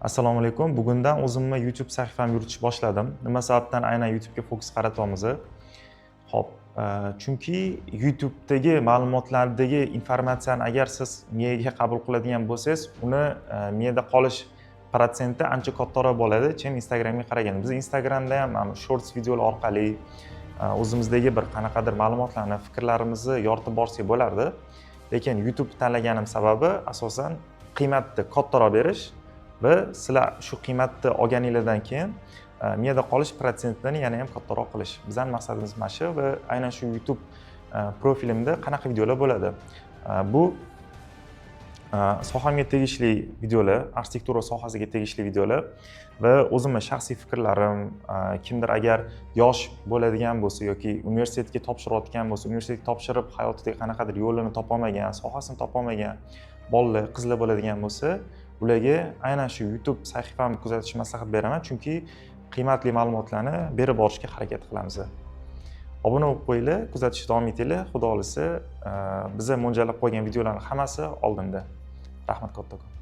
Assalomu alaykum. Bugundan o'zimni YouTube sahifamni yuritishni boshladim. Nima sababdan aynan YouTube'ga fokus qaratyapmiz? Xo'p, chunki YouTube'dagi ma'lumotlardagi informatsiyani agar siz miyaga qabul qiladigan bo'lsangiz, uni miyada qolish protsenti ancha kattaroq bo'ladi, chem Instagramga qaraganda. Biz Instagramda ham shorts videolar orqali o'zimizdagi bir qanaqadir ma'lumotlarni, fikrlarimizni yoritib borsak bo'lardi. Lekin YouTube tanlaganim sababi asosan qiymatni kattaroq berish va sizlar shu qiymatni olganingizdan keyin miyada qolish protsentini yana ham kattaroq qilish. Bizning maqsadimiz mana shu va aynan shu YouTube profilimda qanaqa videolar bo'ladi. Bu sohamga tegishli videolar, arxitektura sohasiga tegishli videolar va o'zimning shaxsiy fikrlarim, kimdir agar yosh bo'ladigan bo'lsa yoki universitetga topshirayotgan bo'lsa, universitetga topshirib hayotida qanaqadir yo'lini topolmagan, sohasini topolmagan bolalar, qizlar bo'ladigan bo'lsa, ularga aynan shu YouTube sahifamni kuzatishni maslahat beraman, chunki qiymatli ma'lumotlarni berib borishga harakat qilamiz. Obuna bo'lib qo'yinglar, kuzatishni davom etinglar. Xudo xolisa, biza mo'ljallab qo'ygan videolarning hammasi oldinda. Rahmat kattakon.